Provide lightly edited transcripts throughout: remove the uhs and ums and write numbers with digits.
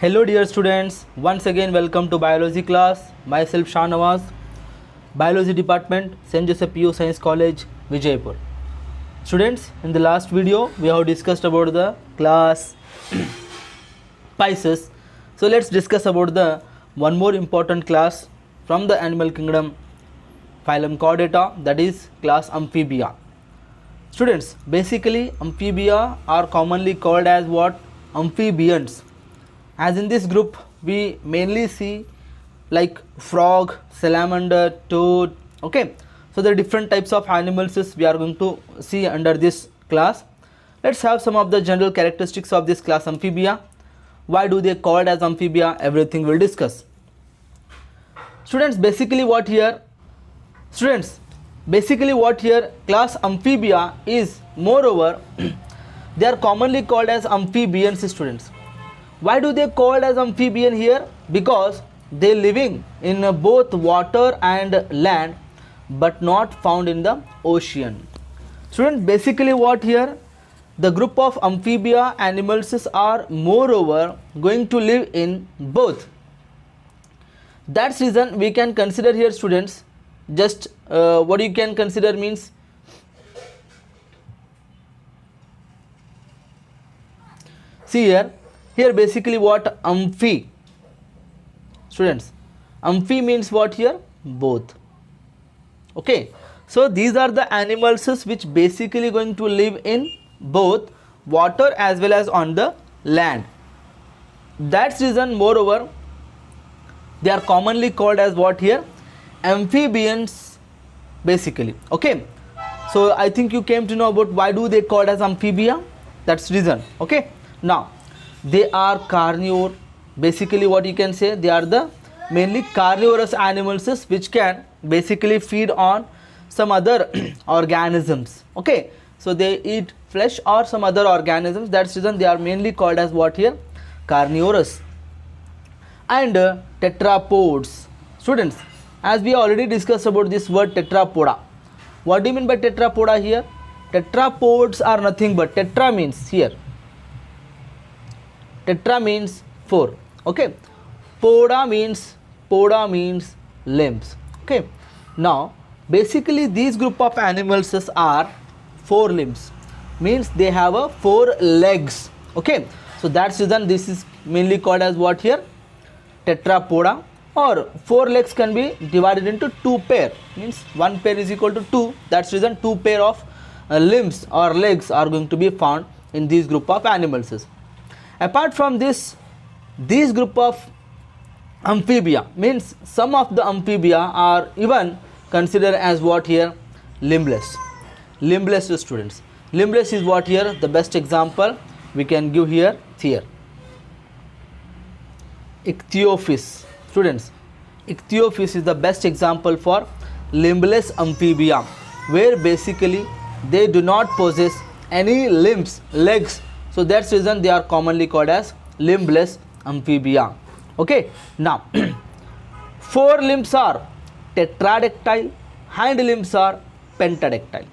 Hello dear students, once again welcome to biology class. Myself Shahnawaz, biology department, St. Joseph PU Science College, Vijaypur. Students, in the last video we have discussed about the class Pisces. So let's discuss about the one more important class from the animal kingdom, phylum Chordata, that is class Amphibia. Students, basically amphibia are commonly called as what? Amphibians. As in this group we mainly see like frog, salamander, toad. Okay, so there are different types of animals we are going to see under this class. Let's have some of the general characteristics of this class Amphibia. Why do they called as amphibia? Everything we'll discuss. Students, basically what here class Amphibia is, moreover they are commonly called as amphibians. Students, why do they called as amphibian here? Because they living in both water and land but not found in the ocean. Students, basically what here, the group of amphibia animals are moreover going to live in both. That's reason we can consider here, students, just what you can consider means see here basically what amphi, students, amphi means what here? Both. Okay, so these are the animals which basically going to live in both water as well as on the land. That's reason moreover they are commonly called as what here? Amphibians basically. Okay, so I think you came to know about why do they called as amphibia. That's reason. Okay, now they are carnivore. Basically what you can say, they are the mainly carnivorous animals which can basically feed on some other organisms. Okay, so they eat flesh or some other organisms. That's reason they are mainly called as what here? Carnivorous. And tetrapods. Students, as we already discussed about this word tetrapoda. What do you mean by tetrapoda here? Tetrapods are nothing but, tetra means here, tetra means 4. Okay, poda means limbs. Okay, now basically these group of animals are 4 limbs, means they have a 4 legs. Okay, so that's reason this is mainly called as what here? Tetrapoda. Or 4 legs can be divided into 2 pair, means 1 pair is equal to 2. That's reason 2 pair of limbs or legs are going to be found in these group of animals. Apart from this group of amphibia, means some of the amphibia are even considered as what here? Limbless. Limbless, students. Limbless is what here? The best example we can give here. Ichthyophis. Students, Ichthyophis is the best example for limbless amphibia, where basically they do not possess any limbs, legs. So that's reason they are commonly called as limbless amphibia. Okay, now 4 limbs are tetradactyl, hind limbs are pentadactyl.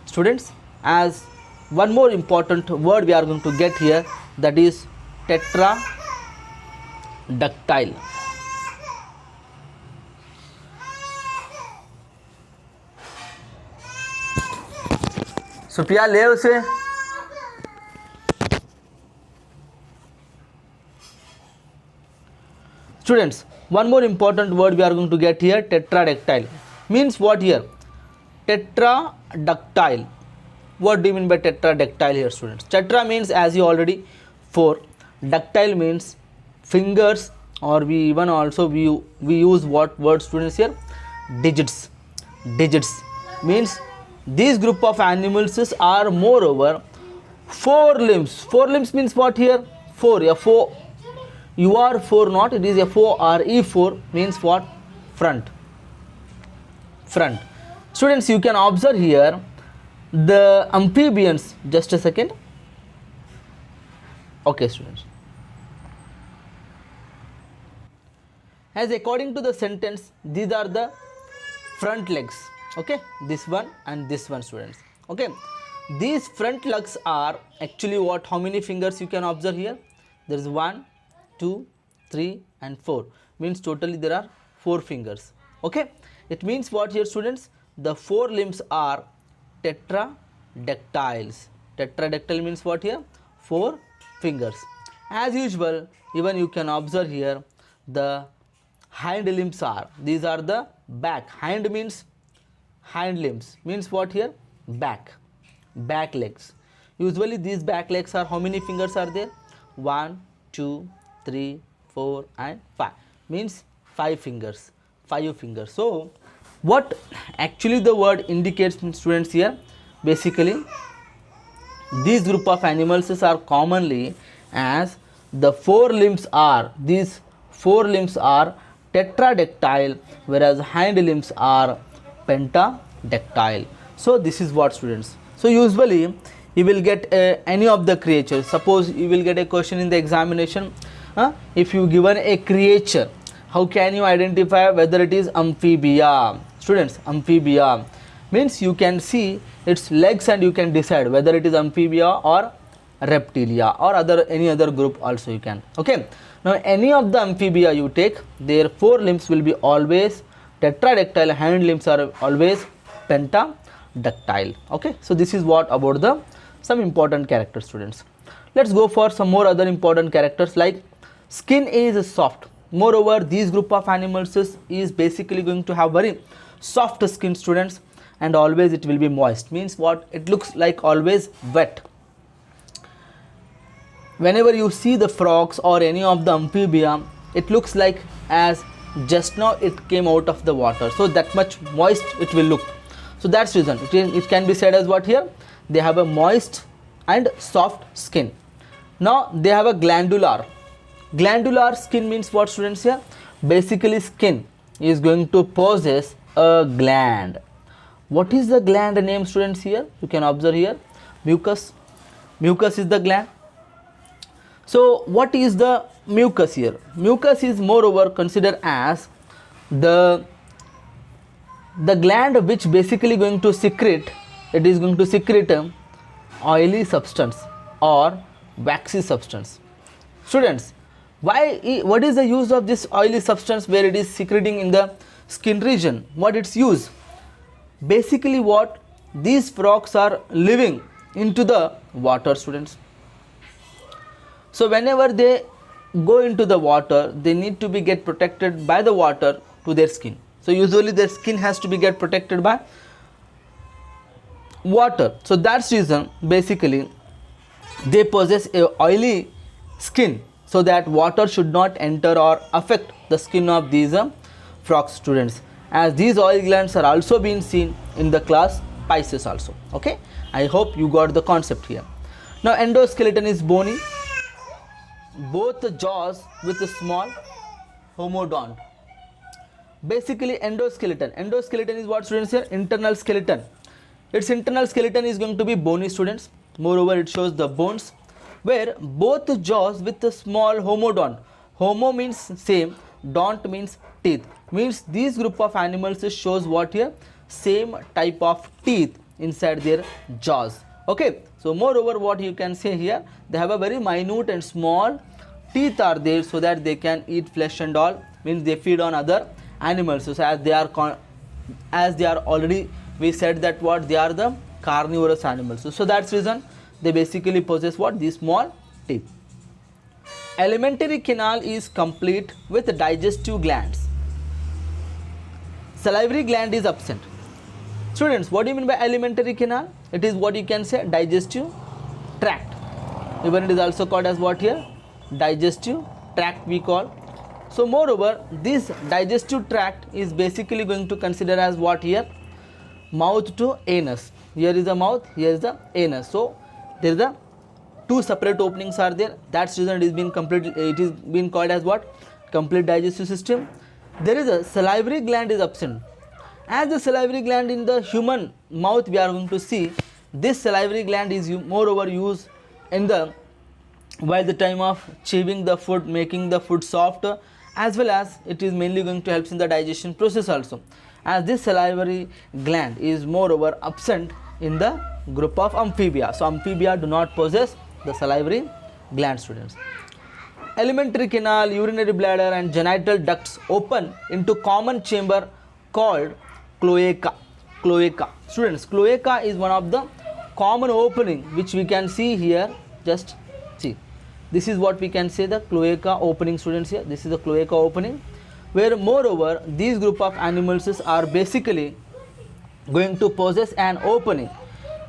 Students, as one more important word we are going to get here, that is tetradactyl. सुपिया ले उसे. Students, one more important word we are going to get here, tetradactyl. Means what here? Tetradactyl. What do you mean by tetradactyl here, students? Tetra means, as you already 4. Dactyl means fingers, or we even also we use what word, students, here? Digits. Digits means these group of animals are moreover 4 limbs. 4 limbs means what here? 4. F-O, you are 4 not, it is F-O-R-E, means what? Front. Front. Students, you can observe here the amphibians. Just a second. Okay, students. As according to the sentence, these are the front legs. Okay, this one and this one, students. Okay, these front legs are actually what? How many fingers you can observe here? There is 1, 2, 3 and 4, means totally there are 4 fingers. Okay, it means what here students? The 4 limbs are tetradactyls. Tetradactyl means what here? 4 fingers. As usual, even you can observe here the hind limbs are, these are the back. Hind means hind limbs, means what here? Back legs. Usually these back legs are, how many fingers are there? 1 2 3 4 and 5, means 5 fingers. So what actually the word indicates, students, here basically these group of animals are commonly as the 4 limbs are, these 4 limbs are tetradactyl, whereas hind limbs are pentadactyl. So this is what, students. So usually you will get any of the creatures. Suppose you will get a question in the examination, if you given a creature, how can you identify whether it is amphibia? Students, amphibia means you can see its legs and you can decide whether it is amphibia or reptilia or any other group also you can. Okay, now any of the amphibia you take, their 4 limbs will be always tetradactyl, hind limbs are always pentadactyl. Okay, so this is what about the some important characters, students. Let's go for some more other important characters, like skin is soft. Moreover, these group of animals is basically going to have very soft skin, students, and always it will be moist, means what? It looks like always wet. Whenever you see the frogs or any of the amphibia, it looks like as just now it came out of the water, so that much moist it will look. So that's reason it can be said as what here? They have a moist and soft skin. Now they have a glandular skin, means what, students, here basically skin is going to possess a gland. What is the gland name, students? Here you can observe here mucus is the gland. So what is the mucus here? Mucus is moreover considered as the gland which basically going to secrete, it is going to secrete oily substance or waxy substance. Students, what is the use of this oily substance where it is secreting in the skin region? What its use? Basically what, these frogs are living into the water, students. So whenever they go into the water, they need to be get protected by the water to their skin. So usually their skin has to be get protected by water. So that's reason basically they possess a oily skin, so that water should not enter or affect the skin of these frog, students, as these oil glands are also being seen in the class Pisces also. Okay, I hope you got the concept here. Now endoskeleton is bony, both the jaws with a small homodont. Basically endoskeleton is what, students, here? Internal skeleton. Its internal skeleton is going to be bony, students. Moreover, it shows the bones, where both the jaws with a small homodont. Homo means same, don't means teeth, means these group of animals shows what here? Same type of teeth inside their jaws. Okay, so moreover what you can say here, they have a very minute and small teeth are there, so that they can eat flesh and all, means they feed on other animals. So as they are already, we said that what, they are the carnivorous animals. So that's reason they basically possess what? These small teeth. Alimentary canal is complete with digestive glands. Salivary gland is absent. Students, what do you mean by alimentary canal? It is what you can say digestive tract. Even it is also called as what here? Digestive tract we call. So moreover, this digestive tract is basically going to consider as what here? Mouth to anus. Here is the mouth, here is the anus. So there is the two separate openings are there. That's reason it is being complete. It is being called as what? Complete digestive system. There is a salivary gland is absent. As the salivary gland in the human mouth, we are going to see this salivary gland is moreover used in the while the time of chewing the food, making the food soft, as well as it is mainly going to help in the digestion process also. As this salivary gland is moreover absent in the group of amphibia. So amphibia do not possess the salivary gland, students. Alimentary canal, urinary bladder and genital ducts open into common chamber called cloaca. Cloaca. Students, cloaca is one of the common opening which we can see here. Just see. This is what we can say the cloaca opening, students. Here this is the cloaca opening, where moreover these group of animals are basically going to possess an opening.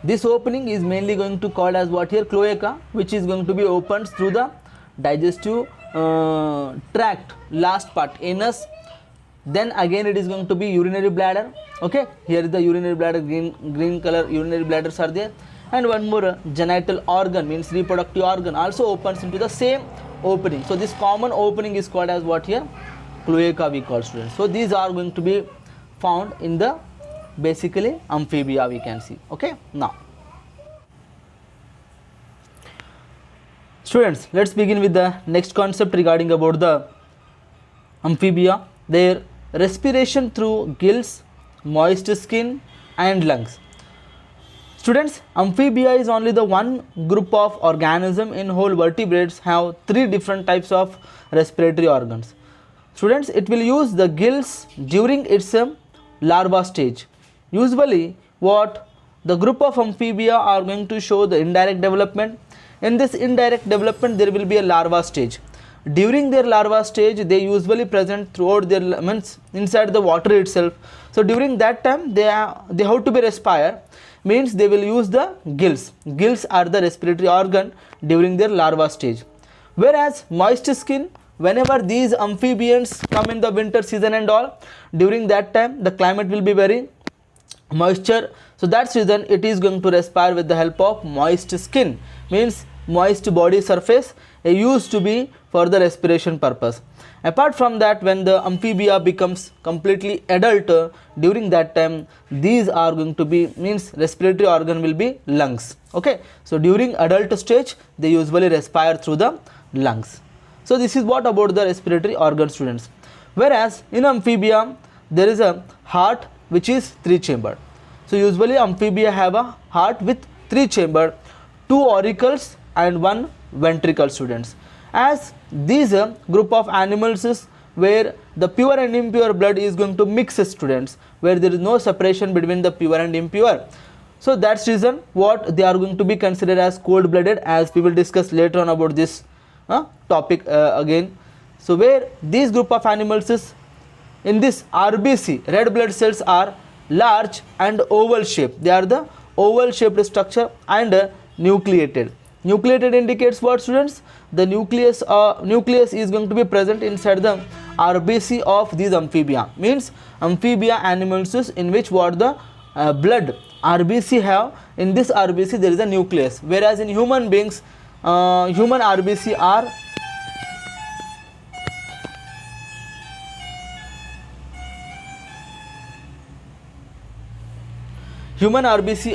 This opening is mainly going to called as what here, cloaca, which is going to be opened through the digestive tract, last part, anus. Then again it is going to be urinary bladder. Okay, here is the urinary bladder, green color urinary bladders are there, and one more genital organ, means reproductive organ, also opens into the same opening. So this common opening is called as what here, cloaca we call, students. So these are going to be found in the basically amphibia we can see. Okay, now students, let's begin with the next concept regarding about the amphibia. Their respiration through gills, moist skin and lungs. Students, amphibia is only the one group of organism in whole vertebrates have three different types of respiratory organs. Students, it will use the gills during its larva stage. Usually what the group of amphibia are going to show the indirect development. In this indirect development there will be a larva stage. During their larva stage they usually present throughout their means inside the water itself. So during that time they have to be respire, means they will use the gills. Gills are the respiratory organ during their larva stage. Whereas moist skin, whenever these amphibians come in the winter season and all, during that time the climate will be very moisture, so that's reason it is going to respire with the help of moist skin, means moist body surface used to be for the respiration purpose. Apart from that, when the amphibia becomes completely adult, during that time these are going to be, means respiratory organ will be lungs. Okay, so during adult stage they usually respire through the lungs. So this is what about the respiratory organ, students. Whereas in amphibia there is a heart which is three chambered. So usually amphibia have a heart with three chambered, two auricles and one ventricle, students. As these group of animals is where the pure and impure blood is going to mix, students, where there is no separation between the pure and impure. So that's reason what they are going to be considered as cold blooded, as we will discuss later on about this topic again. So where these group of animals is in this RBC, red blood cells are large and oval shape. They are the oval shaped structure and nucleated. Nucleated indicates what, students? The nucleus is going to be present inside the RBC of these amphibia, means amphibia animals in which what the blood RBC have, in this RBC there is a nucleus, whereas in human beings human RBC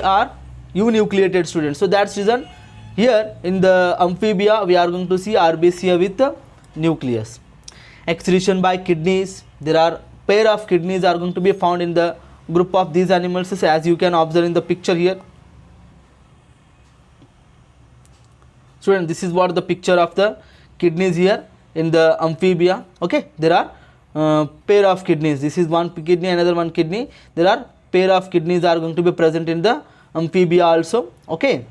are eunucleated, students. So that's reason here in the amphibia we are going to see RBC with the nucleus. Excretion by kidneys, there are pair of kidneys are going to be found in the group of these animals, as you can observe in the picture here. Students, this is what the picture of the kidneys here in the amphibia. Okay, there are pair of kidneys. This is one kidney, another one kidney. There are pair of kidneys are going to be present in the amphibia also. Okay,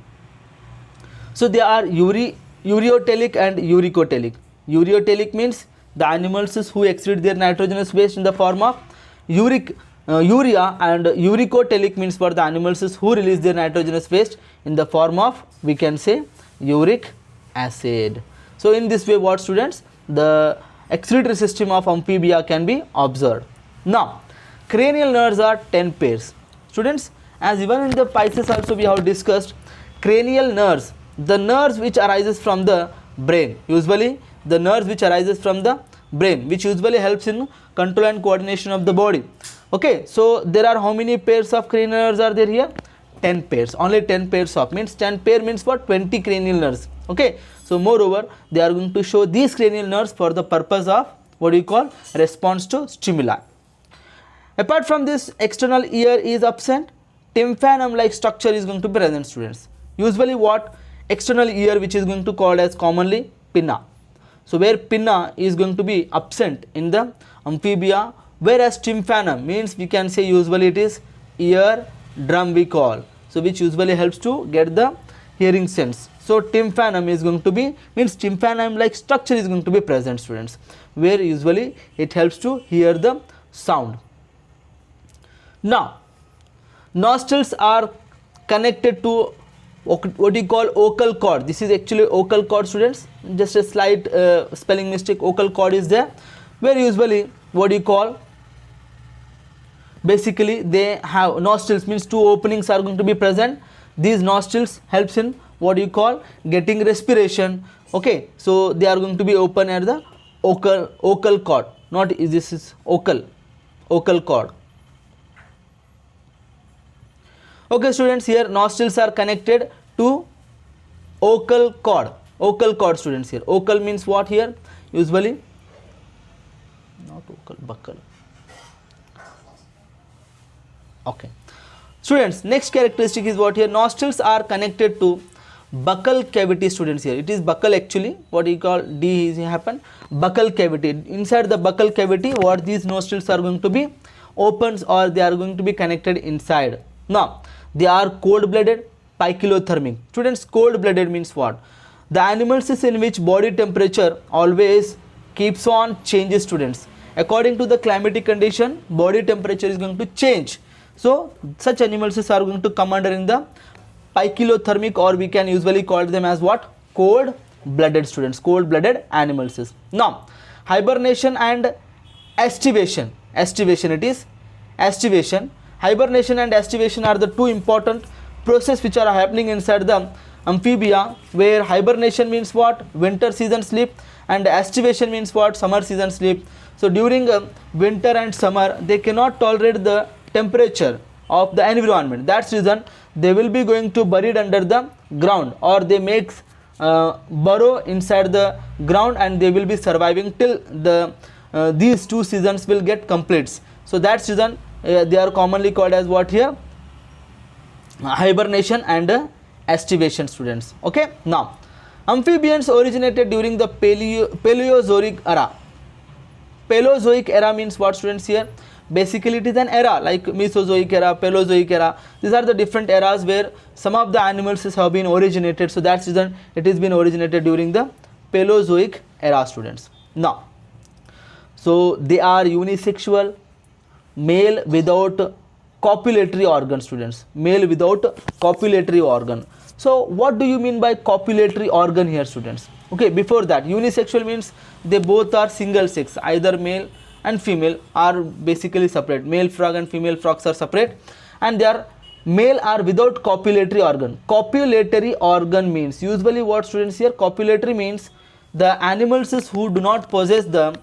so they are ureotelic and uricotelic. Ureotelic means the animals who excrete their nitrogenous waste in the form of urea, and uricotelic means for the animals who release their nitrogenous waste in the form of, we can say, uric acid. So in this way what, students, the excretory system of amphibia can be observed. Now cranial nerves are 10 pairs, students, as even in the Pisces also we have discussed. Cranial nerves, the nerves which arises from the brain, usually the nerves which arises from the brain, which usually helps in control and coordination of the body. Okay, so there are how many pairs of cranial nerves are there here? 10 pairs, only 10 pairs of, means 10 pair means what, 20 cranial nerves. Okay, so moreover they are going to show these cranial nerves for the purpose of what do you call, response to stimuli. Apart from this, external ear is absent. Tympanum like structure is going to be present, students. Usually what, external ear which is going to called as commonly pinna. So where pinna is going to be absent in the amphibia, whereas tympanum means we can say usually it is ear drum we call, so which usually helps to get the hearing sense. So tympanum is going to be, means tympanum like structure is going to be present, students, where usually it helps to hear the sound. Now nostrils are connected to what you call vocal cord. This is actually vocal cord, students, just a slight spelling mistake. Vocal cord is there, where usually what you call, basically they have nostrils, means two openings are going to be present. These nostrils helps in what you call getting respiration. Okay, so they are going to be open at the vocal cord, not this is vocal cord. Okay, students, here nostrils are connected to vocal cord, students. Here vocal means what? Here usually not vocal, buccal. Okay, students, next characteristic is what? Here nostrils are connected to buccal cavity, students. Here it is buccal, actually what you call D is happen, buccal cavity. Inside the buccal cavity, what these nostrils are going to be opens, or they are going to be connected inside. Now they are cold blooded, pykilothermic. Students, cold blooded means what? The animals in which body temperature always keeps on changes, students. According to the climatic condition, body temperature is going to change. So such animals are going to come under in the pykilothermic, or we can usually call them as what? Cold blooded, students, cold blooded animals. Now hibernation and estivation, it is estivation. Hibernation and estivation are the two important processes which are happening inside the amphibia, where hibernation means what? Winter season sleep, and estivation means what? Summer season sleep. So during winter and summer, they cannot tolerate the temperature of the environment. That's reason they will be going to buried under the ground, or they make burrow inside the ground, and they will be surviving till the these two seasons will get complete. So that's reason they are commonly called as what here? Hibernation and estivation, students. Okay, now amphibians originated during the Paleozoic era. Paleozoic era means what, students? Here basically it is an era like Mesozoic era, Paleozoic era. These are the different eras where some of the animals have been originated. So that's reason it has been originated during the Paleozoic era, students. Now, so they are unisexual, male without copulatory organ, students, male without copulatory organ. So what do you mean by copulatory organ here, students? Okay, before that, unisexual means they both are single sex, either male and female are basically separate. Male frog and female frogs are separate, and they are male are without copulatory organ. Copulatory organ means usually what, students? Here copulatory means the animals who do not possess the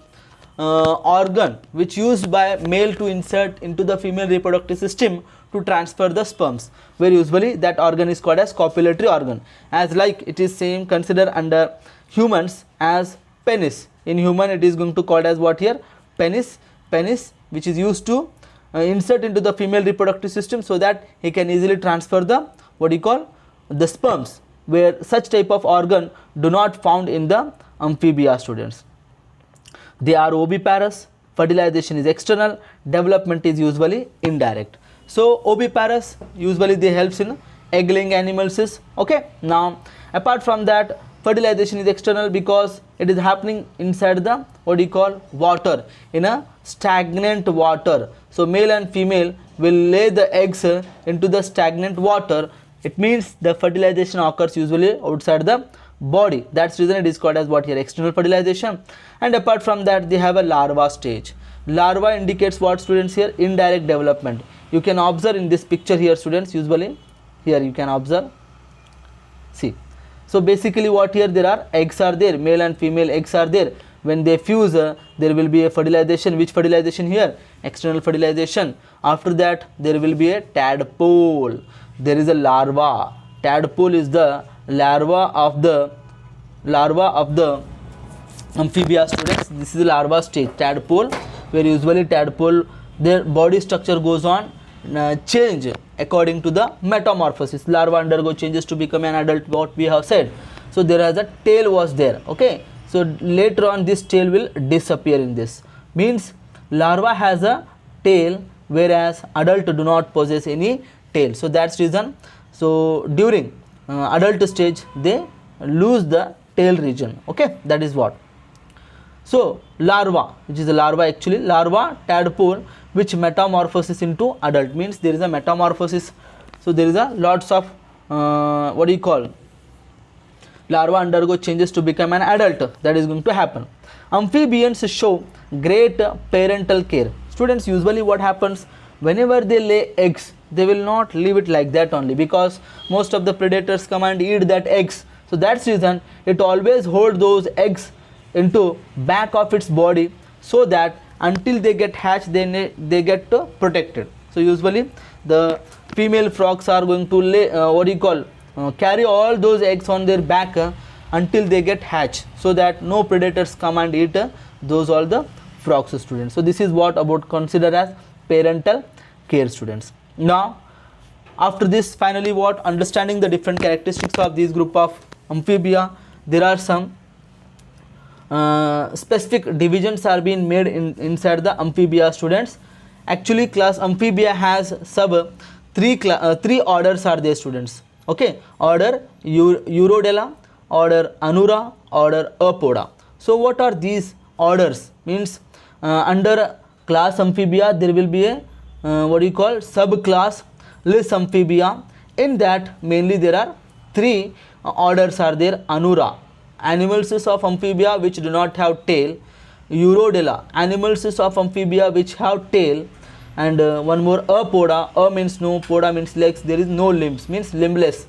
organ which used by male to insert into the female reproductive system to transfer the sperms, where usually that organ is called as copulatory organ. As like it is same considered under humans as penis. In human it is going to called as what here? Penis, which is used to insert into the female reproductive system so that he can easily transfer the what you call the sperms, where such type of organ do not found in the amphibia, students. They are oviparous, fertilization is external, development is usually indirect. So oviparous, usually they helps in egg laying animals. Okay, now apart from that, fertilization is external because it is happening inside the what you call water, in a stagnant water. So male and female will lay the eggs into the stagnant water. It means the fertilization occurs usually outside the body. That's the reason it is called as what here? External fertilization. And apart from that, they have a larva stage. Larva indicates what, students? Here indirect development. You can observe in this picture here, students. Usually here you can observe, see. So basically what here, there are eggs are there, male and female eggs are there. When they fuse, there will be a fertilization. Which fertilization here? External fertilization. After that, there will be a tadpole. There is a larva. Tadpole is the larva of the amphibia, students. This is the larva stage, tadpole, where usually tadpole, their body structure goes on change according to the metamorphosis. Larva undergo changes to become an adult, what we have said. So there is a tail was there. Okay, so later on this tail will disappear in this. Means larva has a tail whereas adult do not possess any tail. So that's reason, so during adult stage they lose the tail region. Okay, that is what. So larva, which is a larva, actually larva tadpole which metamorphosis into adult, means there is a metamorphosis. So there is a lots of what do you call, larva undergo changes to become an adult, that is going to happen. Amphibians show great parental care. Students, usually what happens, whenever they lay eggs, they will not leave it like that only, because most of the predators come and eat that eggs. So that's reason it always hold those eggs into back of its body, so that until they get hatched they get protected. So usually the female frogs are going to lay what do you call, carry all those eggs on their back until they get hatched, so that no predators come and eat those all the frogs, students. So this is what about consider as parental care, students. Now after this, finally what, understanding the different characteristics of this group of amphibia, there are some specific divisions are being made inside the amphibia, students. Actually class amphibia has sub three orders are there, students. Okay, order Urodela, order Anura, order Apoda. So what are these orders? Means under class amphibia there will be a what do you call, subclass Lis amphibia. In that mainly there are three orders are there. Anura, animals of amphibia which do not have tail. Urodela, animals of amphibia which have tail. And one more Apoda. A means no, Poda means legs, there is no limbs, means limbless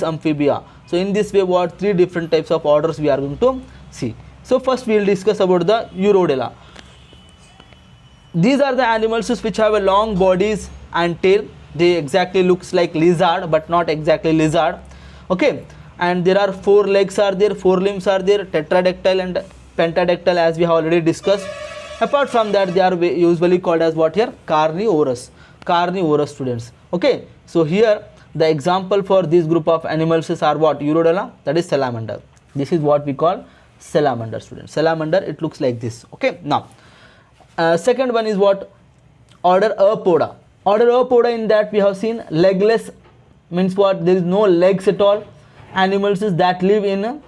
amphibia. So in this way what, three different types of orders we are going to see. So first we will discuss about the Urodela. These are the animals which have a long bodies and tail. They exactly looks like lizard but not exactly lizard. Okay, and there are four legs are there, four limbs are there, tetradactyl and pentadactyl, as we have already discussed. Apart from that, they are usually called as what here, carnivorous, students. Okay, so here the example for this group of animals are what, Urodela, that is salamander. This is what we call salamander, students. Salamander, it looks like this. Okay, now second one is what, order Apoda. Order Apoda, in that we have seen legless, means what, there is no legs at all. Animals that live in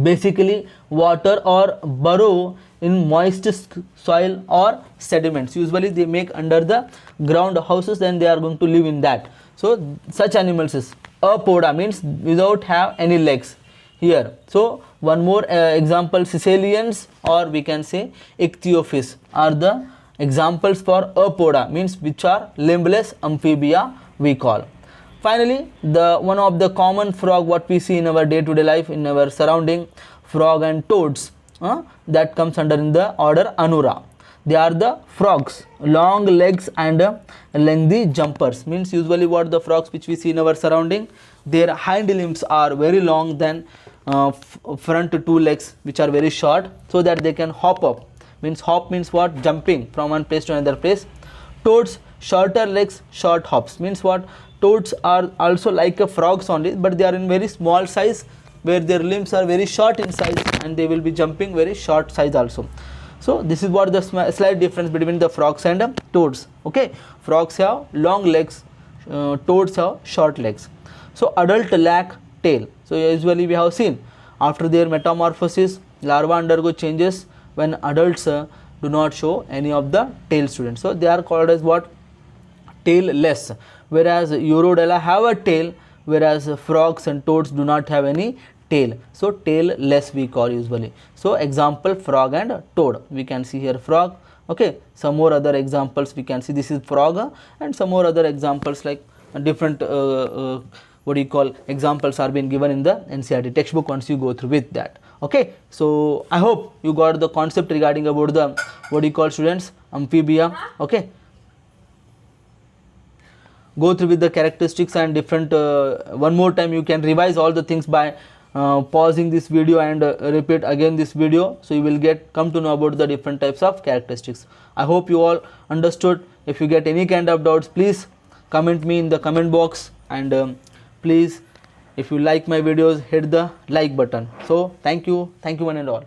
basically water or burrow in moist soil or sediments. Usually they make under the ground houses, then they are going to live in that. So such animals is Apoda, means without have any legs here. So one more example, Caecilians, or we can say Ichthyophis are the examples for Apoda, means which are limbless amphibia we call. Finally, the one of the common frog what we see in our day-to-day life in our surrounding, frog and toads, that comes under in the order Anura. They are the frogs, long legs and lengthy jumpers. Means usually what the frogs which we see in our surrounding, their hind limbs are very long than front two legs which are very short, so that they can hop up. Means hop means what, jumping from one place to another place. Toads, shorter legs, short hops. Means what, toads are also like a frogs only, but they are in very small size, where their limbs are very short in size and they will be jumping very short size also. So this is what the slight difference between the frogs and toads. Okay, frogs have long legs, toads have short legs. So adult lack tail. So usually we have seen after their metamorphosis, larvae undergo changes when adults do not show any of the tail, students. So they are called as what, tailless, whereas Urodela have a tail, whereas frogs and toads do not have any tail. So tailless we call usually. So example, frog and toad. We can see here frog. Okay, some more other examples we can see. This is frog and some more other examples like different what do you call, examples are being given in the NCERT textbook once you go through with that. Okay, so I hope you got the concept regarding about the what do you call, students, amphibia. Okay, go through with the characteristics and different one more time you can revise all the things by pausing this video and repeat again this video, so you will come to know about the different types of characteristics. I hope you all understood. If you get any kind of doubts, please comment me in the comment box, and please If you like my videos, hit the like button. So thank you one and all.